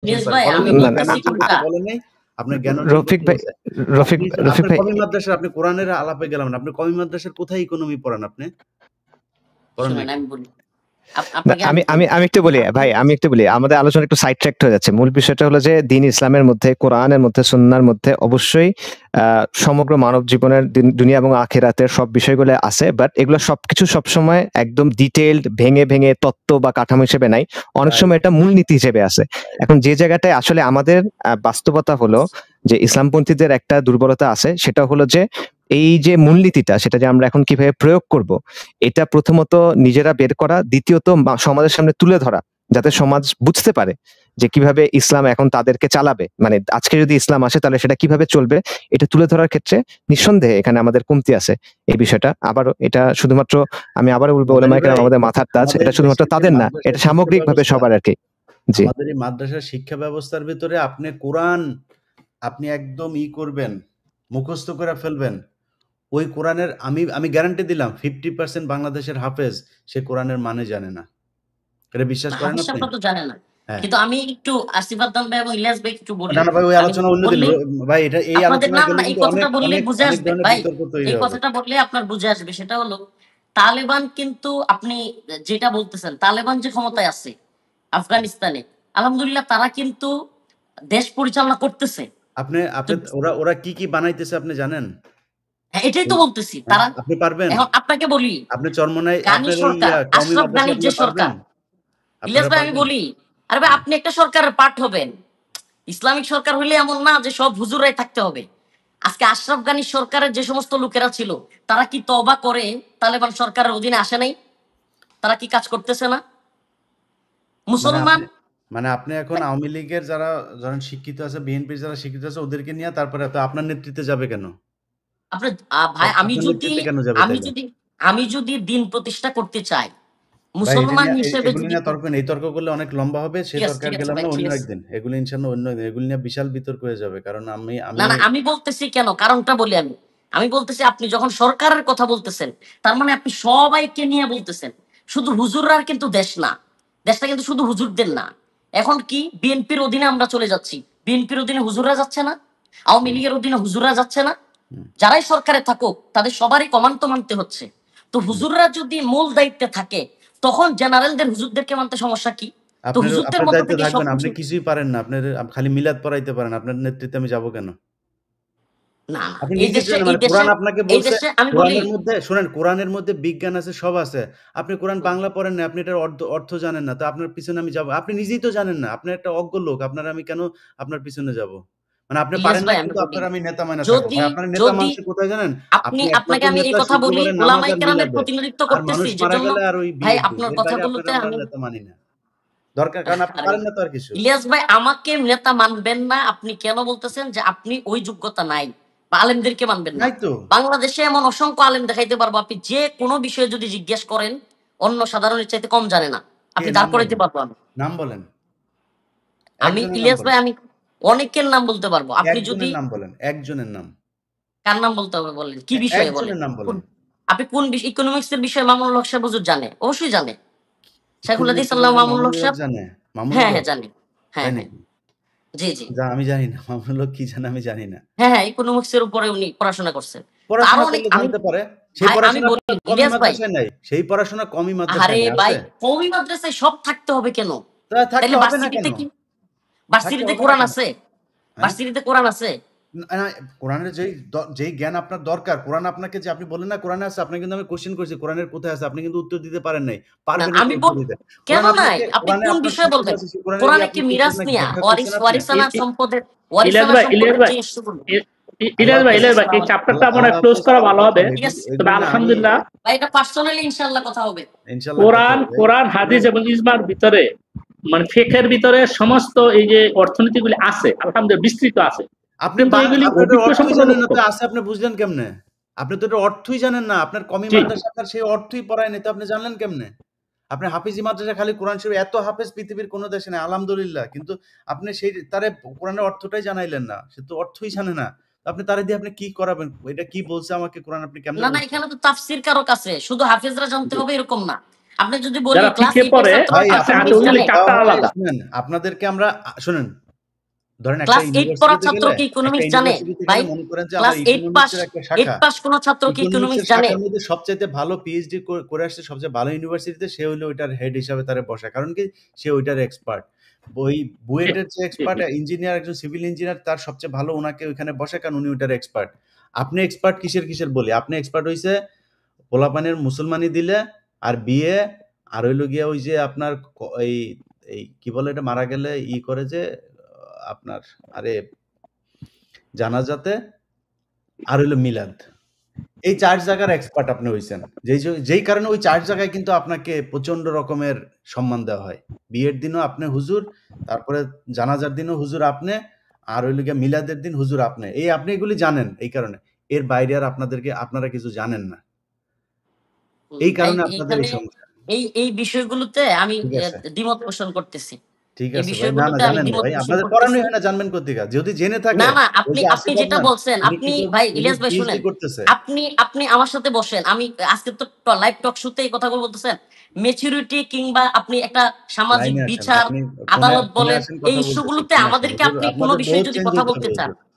ইলিয়াস পারে ভাই বলেন আমি নাই, বলতেছি জ্ঞান অর্জন কোনটা করতে বলেন নাই, আপনার জ্ঞান অর্জন রফিক করতে ভাই বলছে। রফিক আপনার ভাই কওমি মাদ্রাসা, আপনি কোরআনের আলাপে গেলাম না, আপনি কওমি মাদ্রাসার কোথায় ইকোনমি পড়ান? আপনি পড়ান শুনেন নাকি? আমি বলি আপনাকে আমি আমি আমি আমি একটু বলি ভাই, আমি একটু বলি, আমাদের আলোচনা একটু সাইড ট্র্যাক্ট হয়ে যাচ্ছে। মূল বিষয়টা হলো যে দিন ইসলামের মধ্যে, কোরআনের মধ্যে, সুন্নাহর মধ্যে অবশ্যই সমগ্র মানব জীবনের দুনিয়া এবং আখিরাতের সব বিষয়গুলো আছে, বাট এগুলো সবকিছু সবসময় একদম ডিটেইলড ভেঙে ভেঙে তত্ত্ব বা কাঠামো হিসেবে নাই, অনেক সময় এটা মূলনীতি হিসেবে আছে। এখন যে জায়গাটায় আসলে আমাদের বাস্তবতা হলো যে ইসলামপন্থীদের একটা দুর্বলতা আছে, সেটা হলো যে এই যে মূলনীতিটা, সেটা যে আমরা এখন কিভাবে প্রয়োগ করব, এটা প্রথমত নিজেরা বের করা, দ্বিতীয়ত সমাজের সামনে তুলে ধরা, যাতে সমাজ বুঝতে পারে যে কিভাবে ইসলাম এখন তাদেরকে চালাবে, মানে আজকে যদি ইসলাম আসে তাহলে সেটা কিভাবে চলবে। এটা তুলে ধরার ক্ষেত্রে নিঃসন্দেহে এখানে আমাদের কমতি আছে এই বিষয়টা। আবারও এটা শুধুমাত্র, আমি আবারও বলবো, ওলামায়ে কেরাম আমাদের মাথার তাজ, এটা শুধুমাত্র তাদের না, এটা সামগ্রিকভাবে সবার আর কি। জি, আমাদের এই মাদ্রাসার শিক্ষা ব্যবস্থার ভিতরে আপনি কোরআন আপনি একদম করবেন, মুখস্থ করে ফেলবেন। ওই কোরআনের আমি গ্যারান্টি দিলাম 50% বাংলাদেশের হাফেজ সে কোরআনের মানে জানে না। এটা বিশ্বাস করেন হাফিজ আপনি? সাহেব তো জানে না, হ্যাঁ। কিন্তু আমি একটু আসিফ আদনান ভাই এবং ইলিয়াস ভাই একটু বলি। না, না ভাই, ওই আমি আলোচনা অন্যদিন। বললেই ভাই এটা এই আপনাদের আলোচনায় না গেলে এই কিন্তু কথাটা অনেক বললে অনেক বুঝে অনেক আসবে ধরনের ভাই। বিতর্ক তৈরি এই হবে। কথাটা বললে আপনার বুঝে আসবে, সেটা হলো তালেবান কিন্তু আপনি যেটা বলতেছেন, তালেবান যে ক্ষমতায় আছে আফগানিস্তানে, আলহামদুলিল্লাহ তারা কিন্তু দেশ পরিচালনা করতেছে। আপনি আপনি ওরা কি কি বানাইতেছে আপনি জানেন? হ্যাঁ, এটাই তো বলতেছি তারা। আপনি পারবেন? এখন আপনাকে বলি, আপনি চরমোনাই গানী আপনার এই সরকার, কওমি আশরাফ মাদ্রাসা গানীর যে আপনারা সরকার, পারবেন? ইলিয়াস আপনারা ভাই আমি পারবেন? বলি, আরে ভাই আপনি একটা সরকারের পার্ট হবেন। ইসলামিক সরকার হইলে এমন না যে সব হুজুরাই থাকতে হবে। আজকে আশরাফ গানী সরকারের যে সমস্ত লোকেরা ছিল, তারা কি তওবা করে তালেবান সরকারের অধীনে আসে নাই? তারা কি কাজ করতেছে না? মানে মুসলমান আপনি মানে আপনি এখন আওয়ামী লীগের যারা ধরেন শিক্ষিত আছে, বিএনপির যারা শিক্ষিত আছে ওদেরকে নিয়ে তারপরে তো আপনার নেতৃত্বে যাবে কেন? আপনার ভাই আমি আপনার যদি নেতৃত্বে কেন যাবে আমি তাইলে? যদি আমি যদি দিন প্রতিষ্ঠা করতে চাই ভাই এটা মুসলমান নিয়ে হিসেবে, এগুলি যদি নিয়ে তর্ক নেই, এই তর্ক করলে অনেক লম্বা হবে, সেই তর্কে ঠিক আর আছে গেলাম ভাই, না, ঠিক অন্য আছে। একদিন। এগুলি ইনশাআল্লাহ অন্য একদিন, এগুলি নিয়ে বিশাল বিতর্ক হয়ে যাবে, কারণ আমি না না আমি বলতেছি কেন, কারণটা বলি। আমি বলতেছি আপনি যখন সরকারের কথা বলতেছেন, তার মানে আপনি সবাইকে নিয়ে বলতেছেন। শুধু হুজুররার কিন্তু দেশ না, দেশটা কিন্তু শুধু হুজুরদের না। এখন কি বিএনপির অধীনে আমরা চলে যাচ্ছি, বিএনপির অধীনে হুজুররা যাচ্ছে না? আওয়ামী লীগের অধীনে হুজুররা যাচ্ছে না? যারাই সরকারে থাকুক তাদের সবারই কমান্ড মানতে হচ্ছে। তো হুজুররা যদি মূল দায়িত্বে থাকে, তখন জেনারেলদের হুজুরদেরকে মানতে সমস্যা কি? তো আপনার হুজুরদের আপনার মধ্যে দায়িত্বে থেকে থাকবেন, আপনি সবকিছু। কিছুই পারেন না, আপনার খালি মিলাদ পড়াইতে পারেন, আপনার নেতৃত্বে আমি যাব কেন? না না, আপনি এই নিজে দেশে জানেন, এই মানে দেশে কোরআন আপনাকে এই বলছে, দেশে আমি বলি, কোরআনের মধ্যে শুনেন, কোরআনের মধ্যে বিজ্ঞান আছে, সব আছে। আপনি কোরআন বাংলা পড়েন না, আপনি এটার অর্থ জানেন না, তো আপনার পিছনে আমি যাব? আপনি নিজেই তো জানেন না, আপনি একটা অজ্ঞ লোক, আপনার আমি কেন আপনার পিছনে যাব? মানে আপনি ইলিয়াস পারেন না ভাই আমি কিন্তু বলি, আপনার আমি নেতা মাইনা থাকবো। যদি ভাই আপনার নেতা যদি মানছে কোথায় জানেন? আপনি আপনি আপনাকে একমাত্র আমি এই নেতা কথা বলি, শুক্রবারের নামাজ ওলামায়ে আর কেরামের মিলাদে। প্রতিনিধিত্ব আর করতেছি, মানুষ যে মারা জন্য গেলে আর ওই ভাই বিয়ে দিই। আপনার এর বাইরে আপনার কথাগুলোতে আমরা আমি, নেতা মানি না। দরকার, কারণ আপনি আরে পারেন না তো আর কিছু। ইলিয়াস ভাই আমাকে নেতা মানবেন না, আপনি কেন বলতেছেন যে আপনি ওই যোগ্যতা নাই, বা আলেমদেরকে মানবেন না? নাই তো। বাংলাদেশে এমন অসংখ্য আলেম দেখাইতে পারবো, আপনি যে কোনো বিষয়ে যদি জিজ্ঞেস করেন অন্য সাধারণের চাইতে কম জানে না, কে আপনি নাম দাঁড় করাইতে বলেন? পারবো আমি। নাম বলেন। আমি একজনের নাম ইলিয়াস ভাই বলেন। আমি অনেকের নাম বলতে পারবো, আপনি যদি একজনের নাম বলেন। একজনের নাম। কার নাম বলতে হবে বলেন, কি বিষয়ে বলেন? একজনের নাম বলেন। আপনি কোন ইকোনমিক্স এর বিষয়ে মামুনুল হক সাহেব হুজুর জানে? অবশ্যই জানে। শাইখুল হাদিস ইকোনমিক্স এর আল্লাহ বিষয়ে মামুনুল হক মামুনুল হক সাহেব। জানে? মামুনুল হ্যাঁ হ্যাঁ হক? জানি। হ্যাঁ তাই হ্যাঁ, নাকি? জি জি। আমি জানি না। মামুনুল হক কি জানে আমি জানি না। হ্যাঁ হ্যাঁ, ইকোনমিক্স এর উপরে উনি পড়াশোনা করছেন। তো আরো পড়াশোনা অনেক, করলে আমি জানতে পারে। সেই ভাই আমি পড়াশোনা বলি আপনার কওমি ইলিয়াস ভাই, মাদ্রাসায় নাই। সেই পড়াশোনা কওমি আরে মাদ্রাসায় নাই। ভাই আছে? কওমি মাদ্রাসায় সব থাকতে হবে কেন? তা থাকতে তাইলে হবে না কেন? ভার্সিটিতে কি, থাকতে ভার্সিটিতে হবে না কোরআন কেন? আছে? হ্যাঁ? ভার্সিটিতে কোরআন আছে? না, কোরআনের যেই জ্ঞান আপনার দরকার, কোরআন আপনাকে, যে আপনি বললেন না কোরআনে আছে, আপনাকে কিন্তু আমি কোয়েশ্চেন করেছি কোরআনের কোথায় আছে, আপনি কিন্তু উত্তর দিতে পারেন নাই। না পারবেন আমি এটা উত্তর দিতে। কেন কোরআন নাই? আপনাকে, আপনি কোরআনে কোন আপনার কি বিষয়ে কি বলবেন? আছে সেই কোরআনে কোরআনে গিয়ে কি আপনি মিরাজ কোশ্চেন নিয়া, ব্যাখ্যা করছেন আপনি? ওয়ারিসানা সম্পদের, ইলিয়াস ওয়ারিসানা ভাই, সম্পদের জিনিসগুলো। ইলিয়াস আল্লাহ ভাই, হাফেজ। এই চ্যাপ্টারটা মনে হয় আল্লাহ ক্লোজ হাফেজ। করা ভালো হবে। ঠিক আছে তবে এগুলি না, আমি আলহামদুলিল্লাহ ভাই, এটা পার্সোনালি ইনশাআল্লাহ কথা হবে। ইনশাআল্লাহ কথা হবে। কোরআন, হাদিস এবং ইজমার ভিতরে, মানে ফিকহের ভিতরে সমস্ত এই যে অর্থনীতিগুলি আছে, আলহামদুলিল্লাহ বিস্তৃত আছে। আপনি কিন্তু এগুলি আপনি এটার অভিজ্ঞ অর্থই সম্পন্ন জানেন লোক না, তো কম। আছে আপনি বুঝলেন কেমনে? আপনি তো এটার অর্থই জানেন না। আপনার কওমি জি, মাদ্রাসা আপনার সেই অর্থই পড়ায় নাই, তো আপনি জানলেন কেমনে? আপনি হাফিজি মাদ্রাসা খালি কোরআন শরীফ, এত হাফেজ পৃথিবীর কোন দেশে নাই আলহামদুলিল্লাহ। কিন্তু আপনি সেই তারে কোরআনের অর্থটাই জানাইলেন না। সে তো অর্থই জানে না। তো আপনি তারে দিয়ে আপনি কি করাবেন? এটা কি বলছে আমাকে কোরআন আপনি কেমনে না না, বলছেন? এখানে তো তাফসীর কারক আছে, শুধু হাফেজরা জানতে হবে এরকম না। আপনি যদি বলি যারা ক্লাস পিকে 8 এর পড়ে ছাত্র ভাই আছে আপনি ইকোনমিক্স ওগুলি জানে, চারটা ভাই আলাদা। শুনেন, আপনাদেরকে আমরা শুনেন, ধরেন একটা ক্লাস 8 পড়া ইউনিভার্সিটিতে ছাত্র গেলে, কি একটা ইকোনমিক্স জানে ইউনিভার্সিটিতে ভাই? গেলে মনে করেন যে আমরা ক্লাস 8 পাস ইকোনমিক্সের একটা শাখা, কোন ছাত্র কি ইকোনমিক্স ইকোনমিক্সের জানে? শাখার মধ্যে সবচাইতে ভালো পিএইচডি করে আসছে সবচেয়ে ভালো ইউনিভার্সিটিতে, সে হলো ওইটার হেড হিসাবে তারে বসা, কারণ কি সে ওইটার এক্সপার্ট। ওই বুয়েটের যে এক্সপার্ট ইঞ্জিনিয়ার, একজন সিভিল ইঞ্জিনিয়ার, তার সবচেয়ে ভালো ওনাকে ওইখানে বসে, কারণ উনি ওইটার এক্সপার্ট। আপনি এক্সপার্ট কিসের বলি? আপনি এক্সপার্ট হইছে পোলাপানের মুসলমানি দিলে, আর বিয়ে, আর হইলো গিয়া ওই যে আপনার এই এই কি বলে এটা, মারা গেলে করে যে আপনার, আরে জানাজাতে, আর হইলো মিলাদ। এই 4 জায়গার এক্সপার্ট আপনি হইছেন। যেই কারণে ওই 4 জায়গায় কিন্তু আপনাকে প্রচন্ড রকমের সম্মান দেওয়া হয়। বিয়ের দিনও আপনি হুজুর, তারপরে জানাজার দিনও হুজুর আপনি, আর হইলো গিয়া মিলাদের দিন হুজুর আপনি। আপনি এগুলি জানেন এই কারণে। এর বাইরে আর আপনারা কিছু জানেন না। এই ভাই কারণে আপনাদের এইখানে এই সমস্যা। এই বিষয়গুলোতে আমি ঠিক আছে। দ্বিমত পোষণ করতেছি। ঠিক এই আছে ভাই। না, বিষয়গুলোতে আমি জানেন না দ্বিমত ভাই। পোষণ আপনাদের করতেছি। পড়ানোই হয় না, জানবেন কোত্থেকে? যদি জেনে থাকে, না ওই যে আপনি আসিফ যেটা আদনান, বলছেন, উনি আপনি কিন্তু ভাই উনি ইলিয়াস ভাই পিএইচডি শুনেন, করতেছে। আপনি আমার সাথে বসেন, আমি আজকে তো লাইভ টক শোতে এই কথাগুলো বলতেছেন, ম্যাচুরিটি কিংবা আপনি একটা সামাজিক লাইনে আসেন। বিচার আপনি আদালত ফোনে বলেন, আসেন, এই কথা বলতেছি। ইস্যুগুলোতে ফোনে আসেন। আমাদেরকে হুজুর, আপনি কোনো আপনাদের বিষয়ে বহুত যদি চেঞ্জ কথা হইতে বলতে হবে চান, হুজুর।